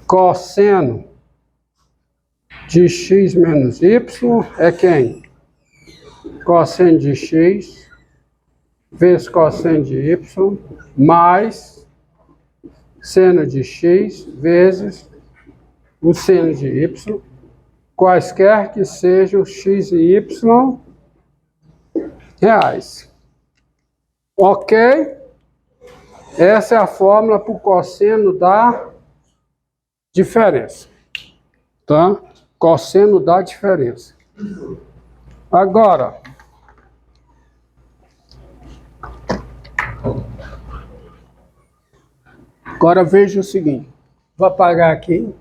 Cosseno de x menos y é quem? Cosseno de x vezes cosseno de y mais seno de x vezes o seno de y, quaisquer que sejam x e y reais. Ok? Essa é a fórmula para o cosseno da diferença. Tá? Cosseno da diferença. Agora, veja o seguinte. Vou apagar aqui.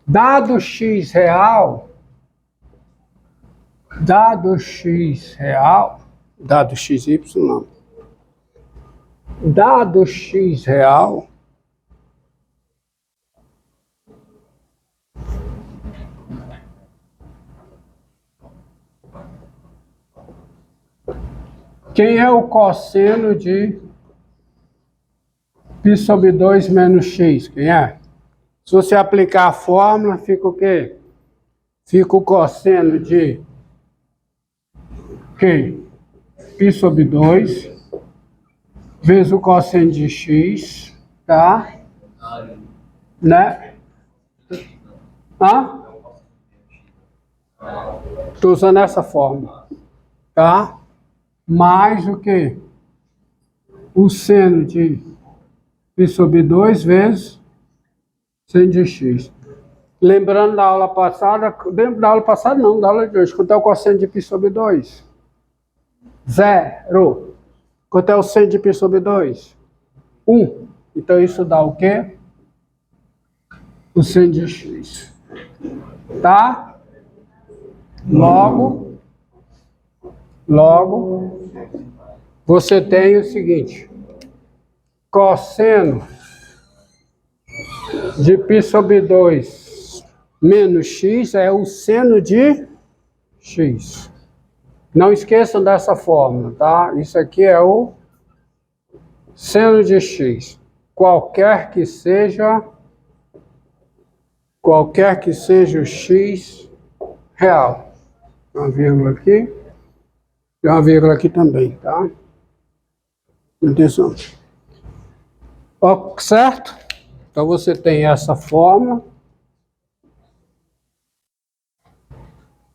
Dado x real, dado xy não, dado x real, quem é o cosseno de π sobre 2 menos x? Quem é? Se você aplicar a fórmula, fica o quê? Fica o cosseno de quem? π sobre 2 vezes o cosseno de x, tá? Né? Hã? Estou usando essa fórmula, tá? Mais o quê? O seno de π sobre 2 vezes seno de x. Lembrando da aula passada, da aula de hoje, quanto é o cosseno de π sobre 2? Zero. Quanto é o seno de π sobre 2? 1. Então isso dá o quê? O seno de x. Tá? Logo, você tem o seguinte. Cosseno de π sobre 2 menos x é o seno de x. Não esqueçam dessa fórmula, tá? Isso aqui é o seno de x. Qualquer que seja o x real. Tem uma vírgula aqui. Tem uma vírgula aqui também, tá? Atenção. Ó, certo? Então você tem essa fórmula.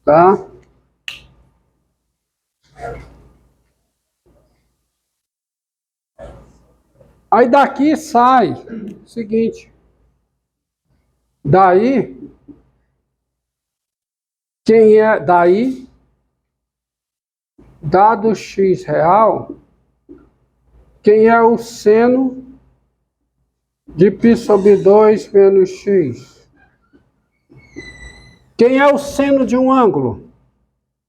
Tá? Aí daqui sai o seguinte. Daí, dado x real, quem é o seno de π sobre 2 menos x? Quem é o seno de um ângulo?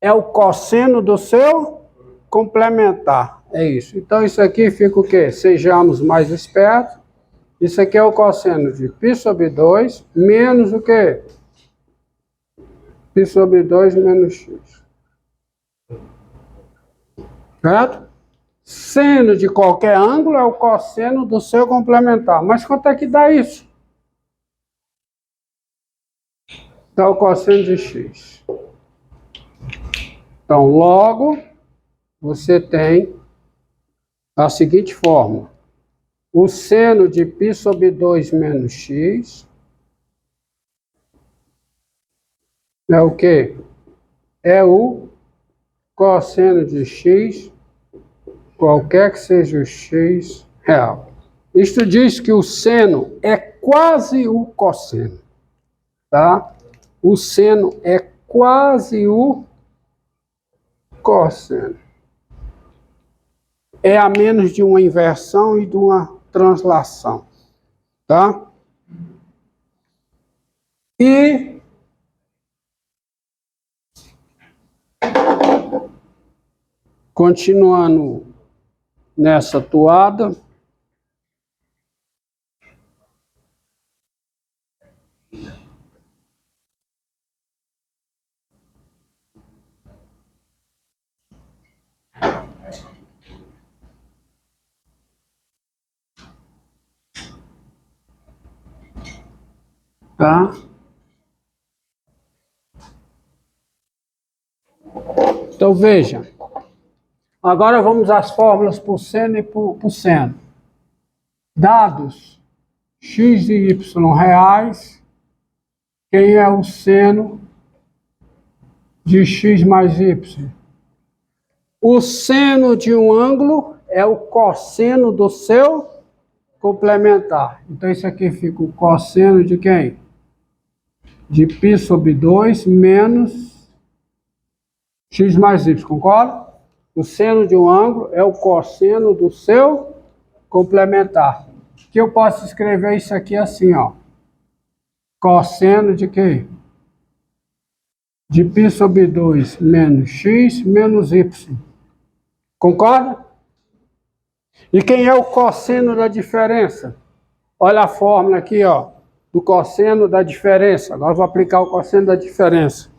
É o cosseno do seu complementar. É isso. Então isso aqui fica o quê? Sejamos mais espertos. Isso aqui é o cosseno de π sobre 2 menos o quê? π sobre 2 menos x. Certo? Seno de qualquer ângulo é o cosseno do seu complementar. Mas quanto é que dá isso? Dá o cosseno de x. Então, logo, você tem a seguinte fórmula. O seno de π sobre 2 menos x é o quê? É o cosseno de x, qualquer que seja o x real. Isto diz que o seno é quase o cosseno, tá? O seno é quase o cosseno. É a menos de uma inversão e de uma translação, tá? E continuando nessa toada, Tá? Então, veja. Agora vamos às fórmulas por seno e por seno. Dados x e y reais, quem é o seno de x mais y? O seno de um ângulo é o cosseno do seu complementar. Então, isso aqui fica o cosseno de quem? De π sobre 2 menos x mais y, concorda? O seno de um ângulo é o cosseno do seu complementar. Que eu posso escrever isso aqui assim, ó. Cosseno de quê? De π sobre 2 menos x menos y. Concorda? E quem é o cosseno da diferença? Olha a fórmula aqui, ó, do cosseno da diferença. Agora eu vou aplicar o cosseno da diferença.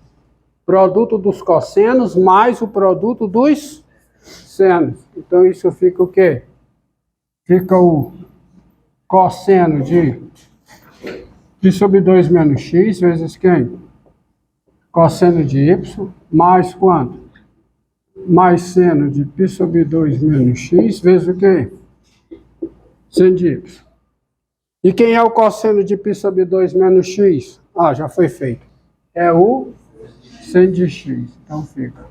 Produto dos cossenos mais o produto dos senos. Então isso fica o quê? Fica o cosseno de π sobre 2 menos x vezes quem? Cosseno de y mais quanto? Mais seno de π sobre 2 menos x vezes o quê? Seno de y. E quem é o cosseno de π sobre 2 menos x? Ah, já foi feito. É o seno de x. Então fica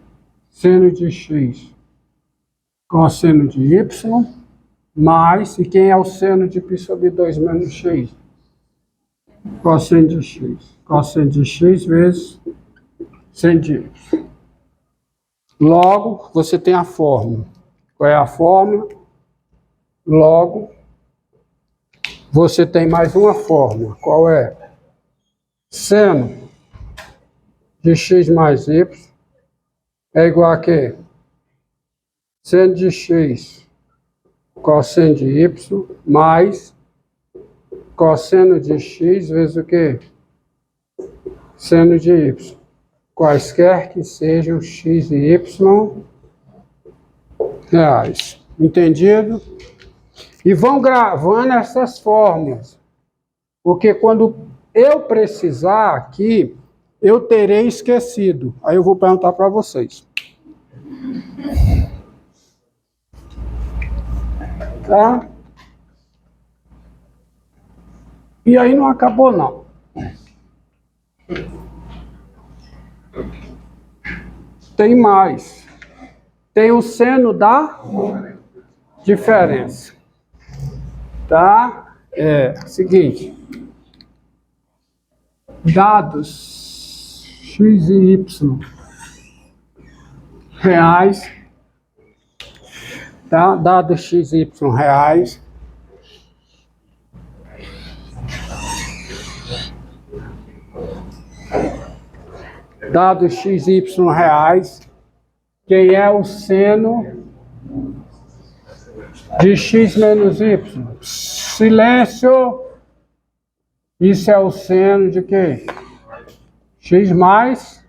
seno de x cosseno de y mais, e quem é o seno de π sobre 2 menos x? Cosseno de x. Cosseno de x vezes seno de y. Logo, você tem a fórmula. Qual é a fórmula? Logo, você tem mais uma fórmula. Qual é? Seno de x mais y é igual a quê? Seno de x cosseno de y mais cosseno de x vezes o quê? Seno de y. Quaisquer que sejam x e y reais. Entendido? E vão gravando essas fórmulas. Porque quando eu precisar aqui, eu terei esquecido. Aí eu vou perguntar para vocês. Tá? E aí não acabou, não. Tem mais. Tem o seno da diferença. Tá? Seguinte. Dados x e y reais. Tá? Dados x e y reais. Dados x e y reais, quem é o seno de x menos y? Silêncio! Isso é o seno de quê? X mais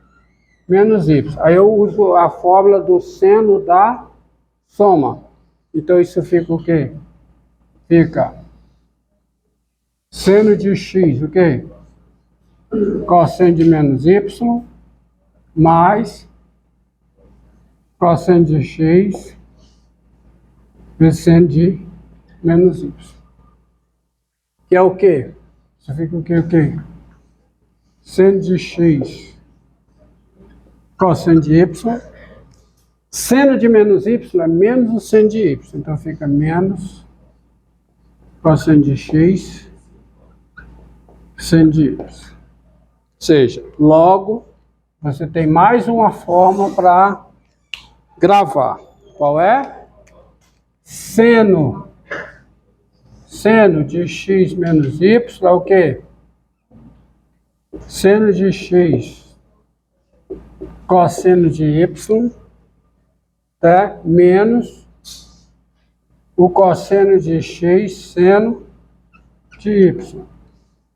menos y. Aí eu uso a fórmula do seno da soma. Então isso fica o quê? Fica seno de x, o quê? Cosseno de menos y mais cosseno de x vezes seno de menos y. Que é o quê? Isso fica o quê? Seno de x cosseno de y. Seno de menos y é menos o seno de y. Então fica menos cosseno de x seno de y. Ou seja, logo, você tem mais uma forma para gravar. Qual é? Seno de x menos y é o quê? Seno de x cosseno de y, tá? Menos o cosseno de x seno de y.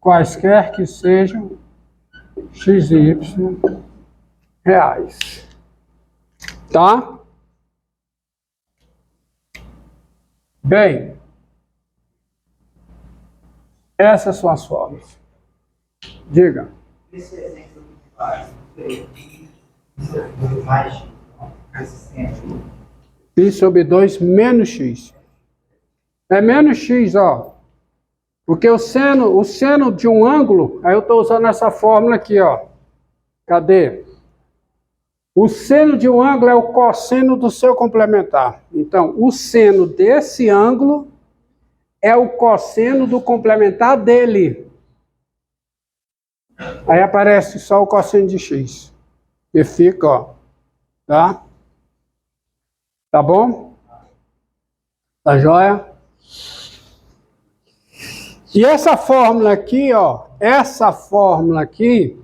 Quaisquer que sejam x e y reais. Tá? Bem, essas são as fórmulas. Diga. Esse exemplo que faz, mais resistente. Pi sobre 2 menos x. É menos x, ó. Porque o seno de um ângulo, aí eu estou usando essa fórmula aqui, ó. Cadê? O seno de um ângulo é o cosseno do seu complementar. Então, o seno desse ângulo é o cosseno do complementar dele. Aí aparece só o cosseno de x. E fica, ó. Tá? Tá bom? Tá joia? E essa fórmula aqui, ó. Essa fórmula aqui,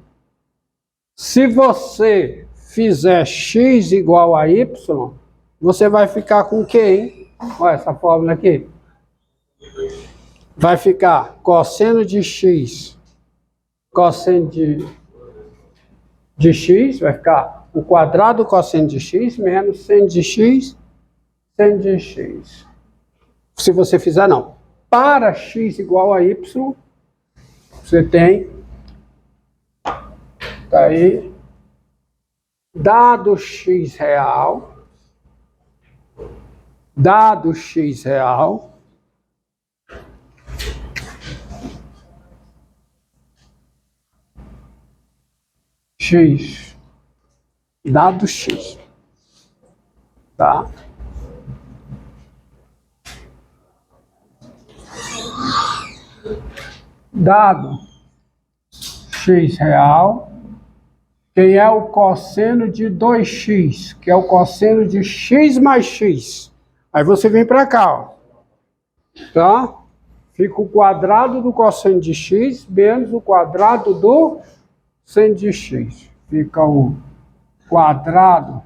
se você fizer x igual a y, você vai ficar com o quê, hein? Olha essa fórmula aqui. Vai ficar cosseno de x, cosseno de x, vai ficar o quadrado do cosseno de x menos seno de x, seno de x. Se você fizer, não. Para x igual a y, você tem, tá aí, dado x real, x, dado x, tá? Dado x real, quem é o cosseno de 2x, que é o cosseno de x mais x. Aí você vem para cá, ó. Tá? Fica o quadrado do cosseno de x menos o quadrado do seno de x. Fica o quadrado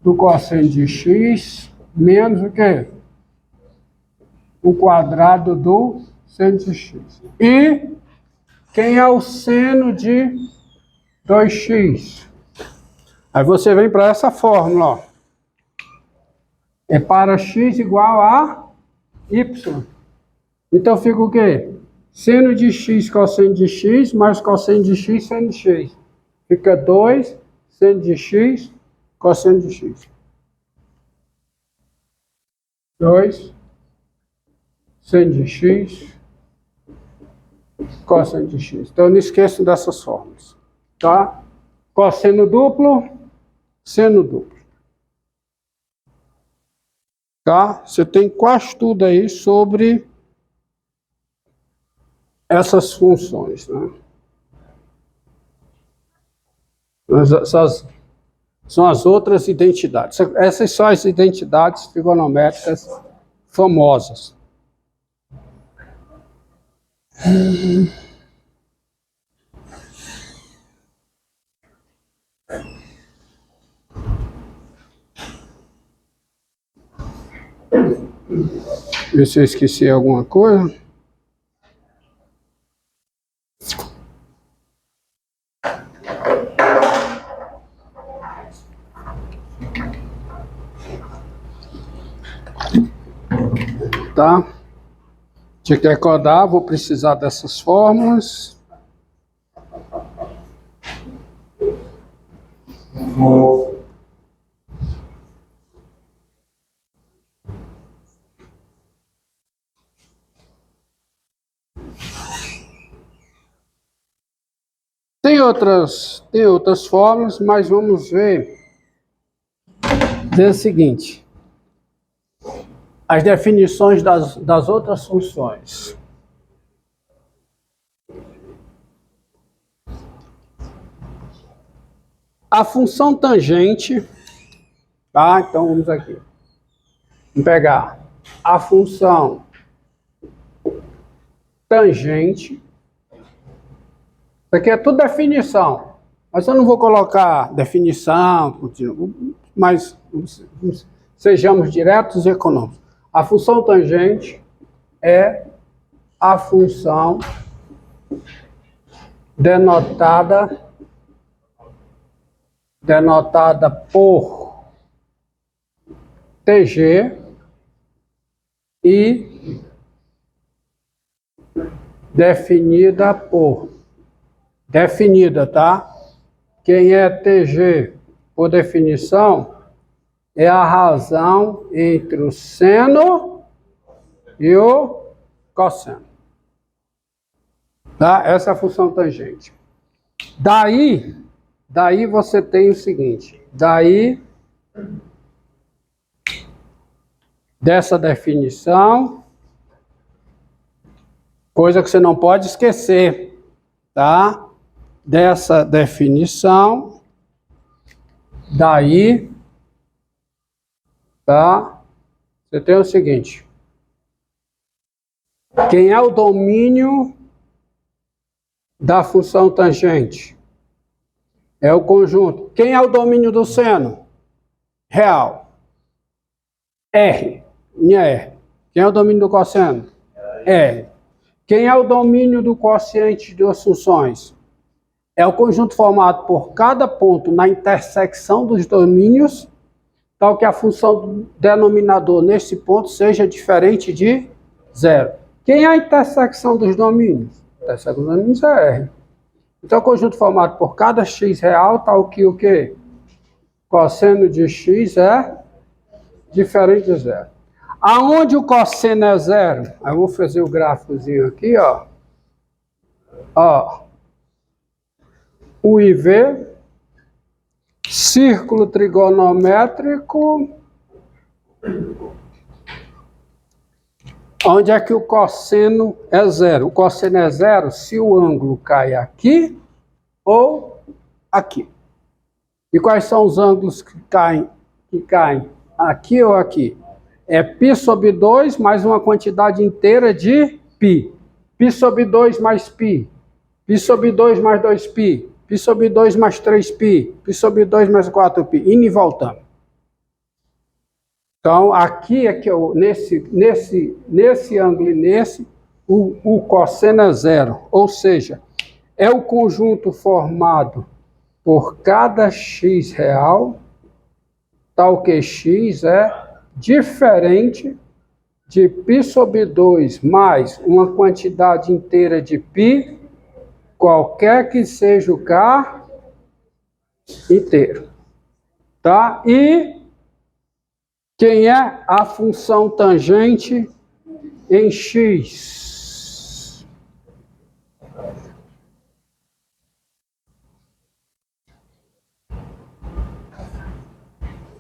do cosseno de x menos o quê? O quadrado do seno de x. E quem é o seno de 2x? Aí você vem para essa fórmula, ó. É para x igual a y. Então fica o quê? Seno de x, cosseno de x, mais cosseno de x, seno de x. Fica 2, seno de x, cosseno de x. 2, seno de x, cosseno de x. Então não esqueçam dessas fórmulas, tá? Cosseno duplo, seno duplo. Tá? Você tem quase tudo aí sobre essas funções, né? Essas são as outras identidades. Essas são as identidades trigonométricas famosas. Ver se eu esqueci alguma coisa. Tá? Tinha que recordar, vou precisar dessas fórmulas. Tem outras fórmulas, mas vamos ver. Dizer o seguinte. As definições das outras funções. A função tangente, tá? Então vamos aqui. Vamos pegar a função tangente. Isso aqui é tudo definição. Mas eu não vou colocar definição, mas sejamos diretos e econômicos. A função tangente é a função denotada por TG e definida por. Definida, tá? Quem é TG, por definição, é a razão entre o seno e o cosseno. Tá? Essa é a função tangente. Daí você tem o seguinte, dessa definição, coisa que você não pode esquecer, tá? Dessa definição, daí, tá? Você tem o seguinte, quem é o domínio da função tangente? É o conjunto. Quem é o domínio do seno? Real. R. Minha R. Quem é o domínio do cosseno? R. Quem é o domínio do quociente de duas funções? É o conjunto formado por cada ponto na intersecção dos domínios, tal que a função do denominador nesse ponto seja diferente de zero. Quem é a intersecção dos domínios? A intersecção dos domínios é R. Então, o conjunto formado por cada x real, tal que o quê? Cosseno de x é diferente de zero. Aonde o cosseno é zero? Eu vou fazer o gráficozinho aqui, ó. Ó. O IV, círculo trigonométrico. Onde é que o cosseno é zero? O cosseno é zero se o ângulo cai aqui ou aqui. E quais são os ângulos que caem aqui ou aqui? É π sobre 2 mais uma quantidade inteira de π. π sobre 2 mais π. π sobre 2 mais 2π. π sobre 2 mais 3π. π sobre 2 mais 4π. Indo e voltando. Então, aqui é que eu, nesse ângulo e nesse, o cosseno é zero. Ou seja, é o conjunto formado por cada x real, tal que x é diferente de π sobre 2 mais uma quantidade inteira de π, qualquer que seja o k inteiro. Tá? E quem é a função tangente em x?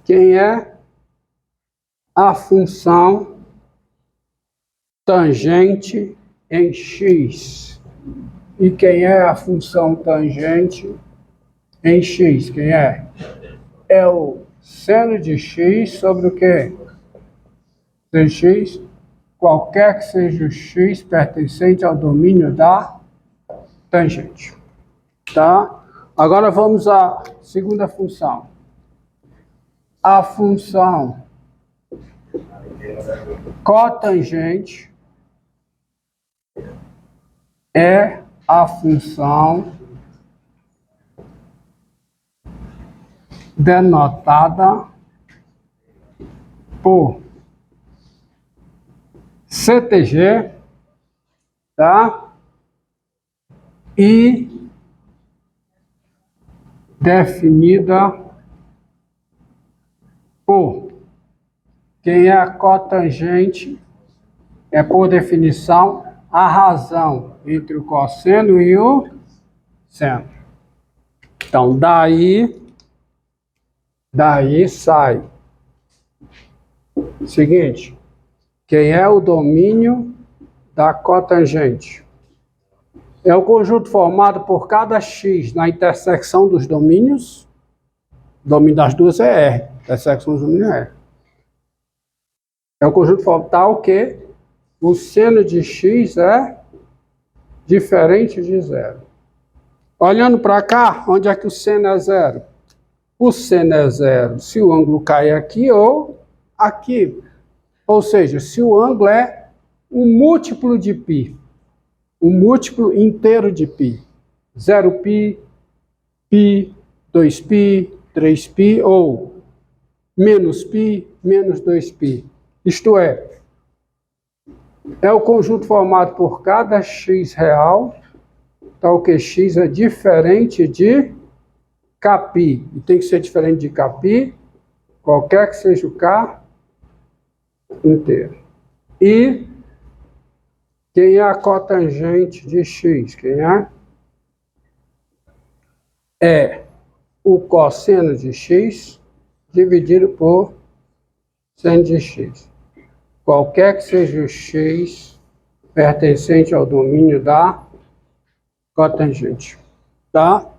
Quem é a função tangente em x? E quem é a função tangente em x? Quem é? É o seno de x sobre o quê? De x, qualquer que seja o x pertencente ao domínio da tangente. Tá? Agora vamos à segunda função. A função cotangente é a função denotada por CTG, tá? E definida por. Quem é a cotangente é, por definição, a razão entre o cosseno e o seno. Então, daí sai o seguinte, quem é o domínio da cotangente? É o conjunto formado por cada x na intersecção dos domínios. O domínio das duas é R, a intersecção dos domínios é R. É o conjunto formado tal que o seno de x é diferente de zero. Olhando para cá, onde é que o seno é zero? O seno é zero se o ângulo cai aqui ou aqui. Ou seja, se o ângulo é um múltiplo de π, um múltiplo inteiro de π. 0π, π, 2π, 3π ou menos π, menos 2π. Isto é, É o conjunto formado por cada x real, tal que x é diferente de Κ. E tem que ser diferente de Κ, qualquer que seja o K inteiro. E quem é a cotangente de x? Quem é? É o cosseno de x dividido por seno de x. Qualquer que seja o x pertencente ao domínio da cotangente. Tá?